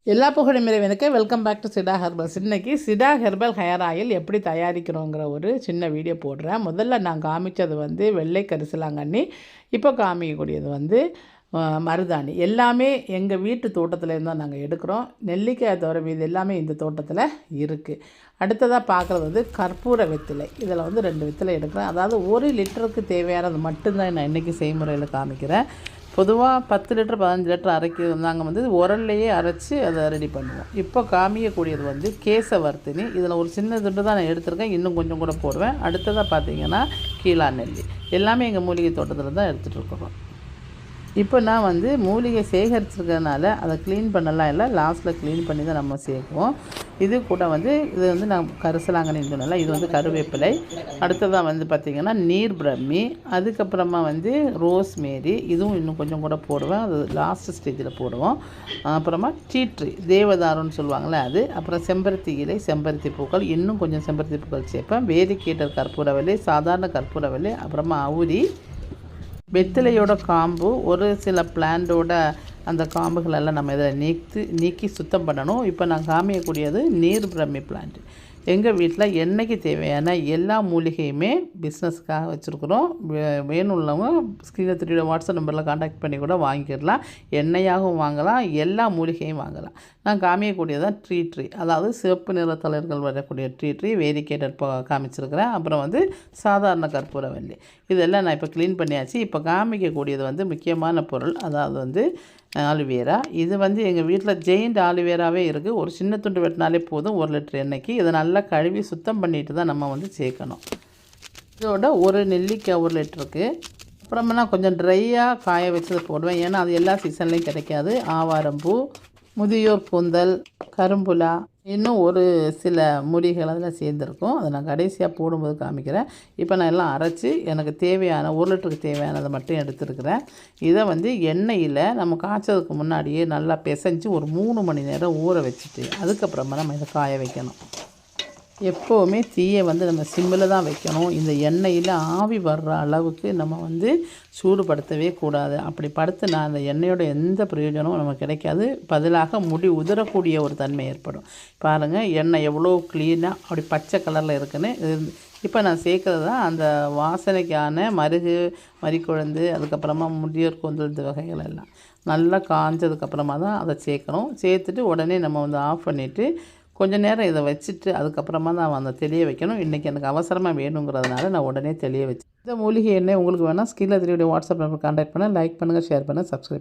எல்லா புகழும் இறைவனுக்கு. Welcome back to Sidha herbals. இன்றைக்கி சிடா ஹெர்பல் ஹேர் ஆயில் எப்படி தயாரிக்கிறோங்கிற ஒரு சின்ன வீடியோ போடுறேன். முதல்ல நான் காமிச்சது வந்து வெள்ளை கரிசலாங்கண்ணி, இப்போ காமிக்கக்கூடியது வந்து மருதாணி. எல்லாமே எங்கள் வீட்டு தோட்டத்துலேருந்து தான் நாங்கள் எடுக்கிறோம். நெல்லிக்காய் தவிர இது எல்லாமே இந்த தோட்டத்தில் இருக்குது. அடுத்ததாக பார்க்குறது வந்து கற்பூர வெற்றிலை. இதில் வந்து 2 வெற்றிலை எடுக்கிறேன். அதாவது 1 லிட்டருக்கு தேவையானது மட்டும்தான் நான் இன்றைக்கி செய்முறையில் காமிக்கிறேன். பொதுவாக 10 லிட்டர் 15 லிட்டர் அரைக்கிறது நாங்கள் வந்து உரல்லையே அரைச்சி அதை ரெடி பண்ணுவோம். இப்போ காமிக்கக்கூடியது வந்து கேசவர்த்தினி. இதில் ஒரு சின்ன துண்டு தான் நான் எடுத்திருக்கேன், இன்னும் கொஞ்சம் கூட போடுவேன். அடுத்ததாக பார்த்தீங்கன்னா கீழா நெல்லி. எல்லாமே எங்கள் மூலிகை தோட்டத்தில் தான் எடுத்துகிட்டு இருக்கிறோம். இப்போ நான் வந்து மூலிகை சேகரிச்சிருக்கிறதுனால அதை க்ளீன் பண்ணலாம் இல்லை, லாஸ்ட்டில் க்ளீன் பண்ணி தான் நம்ம சேர்க்குவோம். இது கூட வந்து இது வந்து நான் கரிசலாங்கண்ணின்னு சொன்னல, இது வந்து கருவேப்பிலை. அடுத்ததாக வந்து பார்த்திங்கன்னா நீர் பிரம்மி, அதுக்கப்புறமா வந்து ரோஸ்மேரி, இதுவும் இன்னும் கொஞ்சம் கூட போடுவேன், அது லாஸ்ட் ஸ்டேஜில் போடுவோம். அப்புறமா டீட்ரி தேவதாருன்னு சொல்லுவாங்களே அது, அப்புறம் செம்பருத்தி இலை, செம்பருத்தி பூக்கள், இன்னும் கொஞ்சம் செம்பருத்தி பூக்கள் சேர்ப்பேன். வேதிக்கேட்டர் கற்பூரவல்லி, சாதாரண கற்பூரவல்லி, அப்புறமா அவுரி, வெற்றிலையோட காம்பு, ஒரு சில பிளான்ட்டோட அந்த காம்புகளெல்லாம் நம்ம இதில் நீக்கி சுத்தம் பண்ணணும். இப்போ நான் காமிக்கக்கூடியது நீர் பிரம்மி பிளான்ட். எங்கள் வீட்டில் எண்ணெய்க்கு தேவையான எல்லா மூலிகையுமே பிஸ்னஸ்க்காக வச்சுருக்குறோம். வேணும்னவங்க ஸ்க்ரீனில் தெரியுற வாட்ஸ்அப் நம்பரில் காண்டாக்ட் பண்ணி கூட வாங்கிடலாம். எண்ணெயாகவும் வாங்கலாம், எல்லா மூலிகையும் வாங்கலாம். நான் காமிக்கக்கூடியதான் ட்ரீ, அதாவது சிவப்பு நிற தளர்கள் வரக்கூடிய ட்ரீ வேதிக்கேட்டர் காமிச்சிருக்கிறேன். அப்புறம் வந்து சாதாரண கற்பூரவல்லி. இதெல்லாம் நான் இப்போ க்ளீன் பண்ணியாச்சு. இப்போ காமிக்கக்கூடியது வந்து முக்கியமான பொருள், அதாவது வந்து ஆலிவேரா. இது வந்து எங்கள் வீட்டில் ஜெயிண்ட் ஆலிவேராவே இருக்குது. ஒரு சின்ன துண்டு வெட்டினாலே போதும் 1 லிட்டர் எண்ணெய்க்கு. இதை நல்லா கழுவி சுத்தம் பண்ணிட்டு தான் நம்ம வந்து சேர்க்கணும். இதோட ஒரு நெல்லிக்காய் 1 லிட்டருக்கு. அப்புறமா நான் கொஞ்சம் ட்ரையாக காய வச்சது போடுவேன், ஏன்னா அது எல்லா சீசன்லேயும் கிடைக்காது. ஆவாரம்பூ, முதியோர் கூந்தல், கரும்புலா, இன்னும் ஒரு சில முடிகள் அதில் சேர்ந்துருக்கும். அதை நான் கடைசியாக போடும்போது காமிக்கிறேன். இப்போ நான் எல்லாம் அரைச்சி எனக்கு தேவையான 1 லிட்டருக்கு தேவையானதை மட்டும் எடுத்துருக்கிறேன். இதை வந்து எண்ணெயில் நம்ம காய்ச்சதுக்கு முன்னாடியே நல்லா பிசைஞ்சு ஒரு 3 மணி நேரம் ஊற வச்சுட்டு அதுக்கப்புறமா நம்ம இதை காய வைக்கணும். எப்போவுமே தீயை வந்து நம்ம சிம்மில் தான் வைக்கணும். இந்த எண்ணெயில் ஆவி வர்ற அளவுக்கு நம்ம வந்து சூடுபடுத்தவே கூடாது. அப்படி படுத்துனா அந்த எண்ணெயோட எந்த பிரயோஜனமும் நமக்கு கிடைக்காது. பதிலாக முடி உதிரக்கூடிய ஒரு தன்மை ஏற்படும். பாருங்கள், எண்ணெய் எவ்வளோ க்ளீனாக அப்படி பச்சை கலரில் இருக்குன்னு. இப்போ நான் சேர்க்குறது தான் அந்த வாசனைக்கான மருகு, மறிக்குழந்து, அதுக்கப்புறமா முதியோர் கூந்தல் வகைகள் எல்லாம் நல்லா காஞ்சதுக்கப்புறமா தான் அதை சேர்க்கணும். சேர்த்துட்டு உடனே நம்ம வந்து ஆஃப் பண்ணிவிட்டு கொஞ்சம் நேரம் இதை வச்சுட்டு அதுக்கப்புறமா தான் அந்த தெளிய வைக்கணும். இன்றைக்கி எனக்கு அவசரமாக வேணுங்கிறதுனால நான் உடனே தெளிய வச்சேன். இந்த மூலிகை எண்ணெய் உங்களுக்கு வேணால் ஸ்கின்ல தெரிய வாட்ஸ்அப் நம்பர் கான்டாக்ட் பண்ண, லைக் பண்ணுங்கள், ஷேர் பண்ணுங்கள், சப்ஸ்கிரைப் பண்ணுங்கள்.